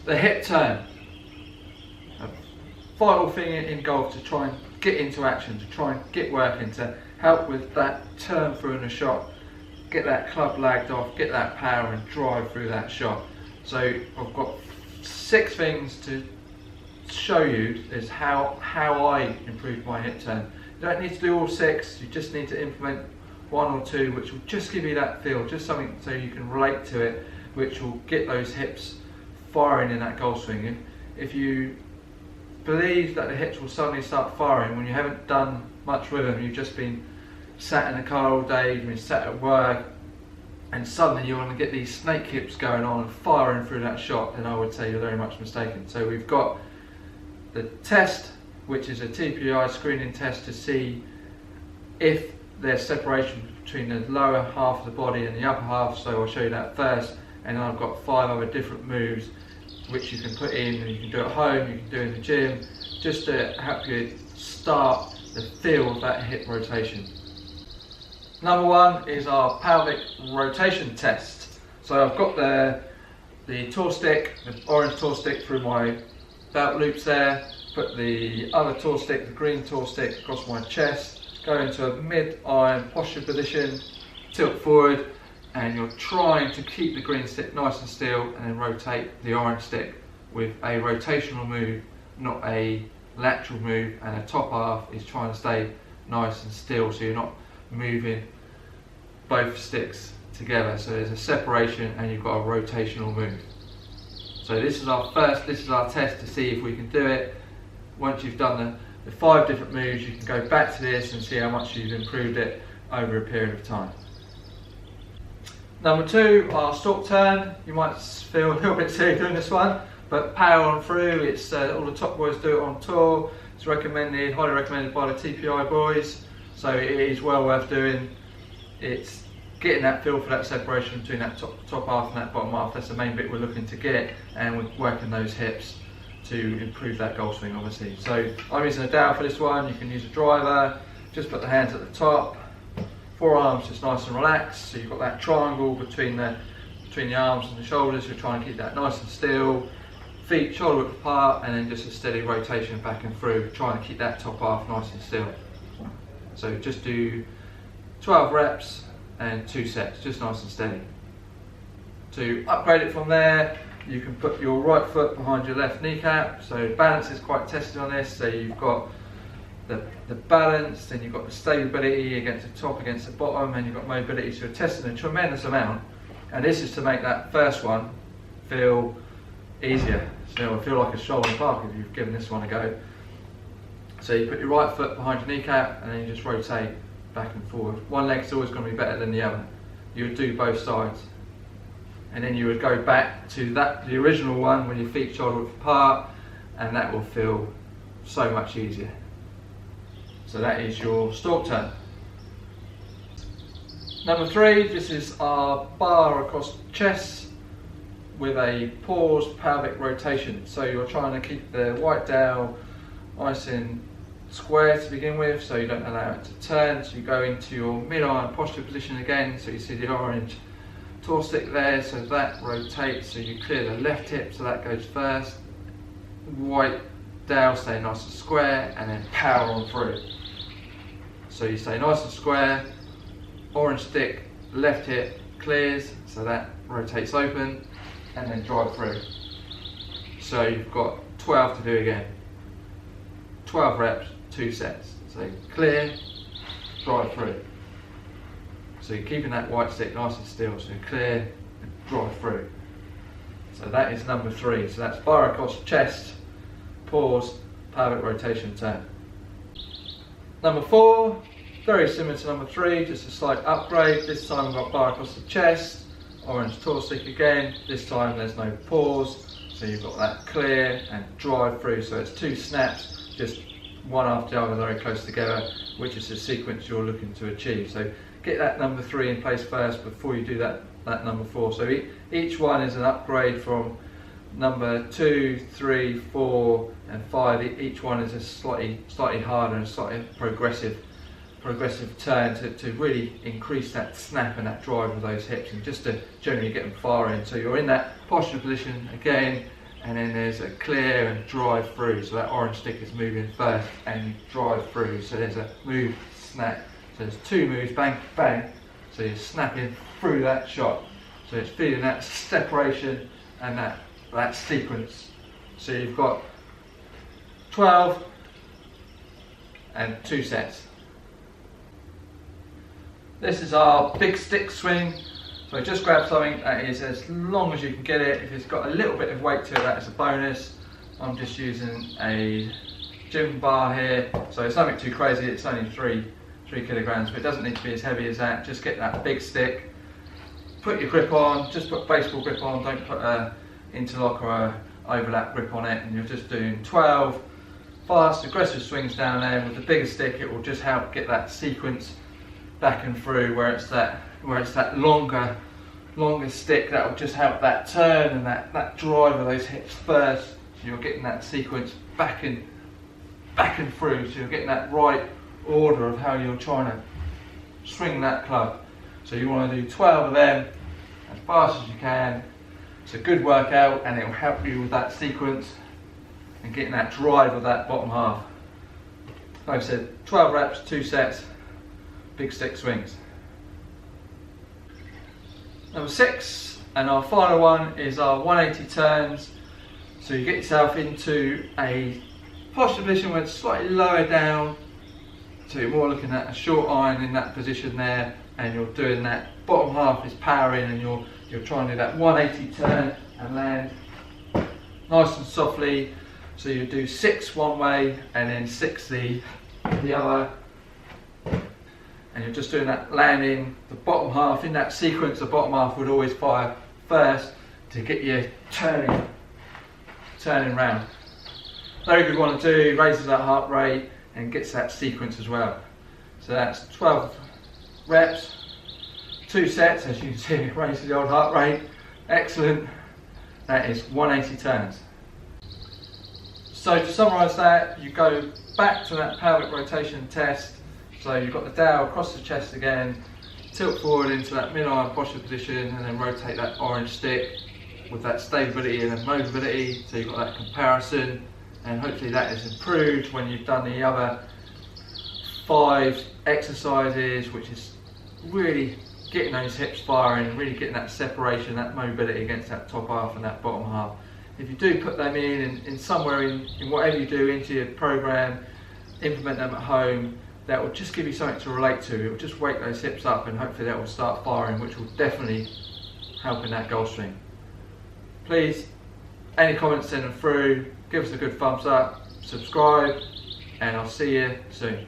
The hip turn. A vital thing in golf to try and get into action, to try and get working, to help with that turn through in a shot, get that club lagged off, get that power and drive through that shot. So I've got 6 things to show you is how I improved my hip turn. You don't need to do all 6, you just need to implement 1 or 2 which will just give you that feel, just something so you can relate to it, which will get those hips firing in that golf swing. If you believe that the hips will suddenly start firing when you haven't done much with them, you've just been sat in the car all day, you've been sat at work, and suddenly you want to get these snake hips going on and firing through that shot, then I would say you're very much mistaken. So we've got the test, which is a TPI screening test to see if there's separation between the lower half of the body and the upper half, so I'll show you that first, and then I've got 5 other different moves which you can put in, and you can do at home, you can do in the gym, just to help you start the feel of that hip rotation. Number 1 is our pelvic rotation test. So I've got the tour stick, the orange tour stick through my belt loops there, put the other tour stick, the green tour stick, across my chest, go into a mid-iron posture position, tilt forward, and you're trying to keep the green stick nice and still, and then rotate the orange stick with a rotational move, not a lateral move, and the top half is trying to stay nice and still so you're not moving both sticks together. So there's a separation and you've got a rotational move. So this is our test to see if we can do it. Once you've done the 5 different moves, you can go back to this and see how much you've improved it over a period of time. Number 2, our stalk turn. You might feel a little bit silly doing this one, but power on through. It's all the top boys do it on tour. It's recommended, highly recommended by the TPI boys. So it is well worth doing. It's getting that feel for that separation between that top half and that bottom half. That's the main bit we're looking to get, and we're working those hips to improve that golf swing, obviously. So I'm using a dowel for this one. You can use a driver. Just put the hands at the top. Forearms just nice and relaxed. So you've got that triangle between the arms and the shoulders. You're trying to keep that nice and still. Feet shoulder width apart, and then just a steady rotation back and through, trying to keep that top half nice and still. So just do 12 reps and 2 sets, just nice and steady. To upgrade it from there, you can put your right foot behind your left kneecap. So balance is quite tested on this. So you've got the balance, then you've got the stability against the top, against the bottom, and you've got mobility. So you're testing a tremendous amount. And this is to make that first one feel easier. So it'll feel like a stroll in the park if you've given this one a go. So you put your right foot behind your kneecap, and then you just rotate back and forward. One leg's always going to be better than the other. You would do both sides, and then you would go back to the original one when your feet shoulder width apart, and that will feel so much easier. So that is your stalk turn. Number 3, this is our bar across the chest with a paused pelvic rotation. So you're trying to keep the white dowel nice and square to begin with, so you don't allow it to turn. So you go into your mid-iron posture position again, so you see the orange tour stick there, so that rotates, so you clear the left hip, so that goes first. White dowel, stay nice and square, and then power on through. So you stay nice and square, orange stick, left hip clears, so that rotates open, and then drive through. So you've got 12 to do again. 12 reps, 2 sets. So clear, drive through. So you're keeping that white stick nice and still, so clear, and drive through. So that is number 3. So that's bar across chest, pause, pelvic rotation turn. Number 4, very similar to number 3, just a slight upgrade. This time we've got bar across the chest, orange tour stick again. This time there's no pause, so you've got that clear and drive through. So it's 2 snaps, just one after the other, very close together, which is the sequence you're looking to achieve. So get that number 3 in place first before you do that number 4. So each one is an upgrade from number 2, 3, 4 and 5. Each one is a slightly harder and slightly progressive turn to really increase that snap and that drive of those hips, and just to generally get them firing. So you're in that posture position again, and then there's a clear and drive through, so that orange stick is moving first and you drive through, so there's a move, snap, so there's two moves, bang, bang, so you're snapping through that shot, so it's feeling that separation and that sequence. So you've got 12 and 2 sets. This is our big stick swing. So just grab something that is as long as you can get it. If it's got a little bit of weight to it, that is a bonus. I'm just using a gym bar here, so it's nothing too crazy. It's only 3 kilograms, but it doesn't need to be as heavy as that. Just get that big stick, put your grip on, just put baseball grip on, don't put a interlock or a overlap grip on it, and you're just doing 12 fast aggressive swings down there. With the bigger stick, it will just help get that sequence back and through, where it's that longer stick that will just help that turn and that drive of those hips first, so you're getting that sequence back and through, so you're getting that right order of how you're trying to swing that club. So you want to do 12 of them as fast as you can. It's a good workout and it will help you with that sequence and getting that drive of that bottom half. Like I said, 12 reps, 2 sets, big stick swings. Number 6, and our final one, is our 180 turns. So you get yourself into a posture position where it's slightly lower down, so you're more looking at a short iron in that position there, and you're doing that bottom half is powering, and you're trying to do that 180 turn and land nice and softly. So you do 6 one way and then 6 the other. And you're just doing that landing, the bottom half in that sequence. The bottom half would always fire first to get you turning round. Very good one to do, raises that heart rate and gets that sequence as well. So that's 12 reps, 2 sets, as you can see, it raises the old heart rate. Excellent. That is 180 turns. So to summarise that, you go back to that pelvic rotation test. So you've got the dowel across the chest again, tilt forward into that mid-arm posture position, and then rotate that orange stick with that stability and mobility. So you've got that comparison, and hopefully that is improved when you've done the other 5 exercises, which is really getting those hips firing and really getting that separation, that mobility against that top half and that bottom half. If you do put them in somewhere in whatever you do into your program, implement them at home, that will just give you something to relate to. It will just wake those hips up, and hopefully that will start firing, which will definitely help in that goal swing. Please, any comments, send them through, give us a good thumbs up, subscribe, and I'll see you soon.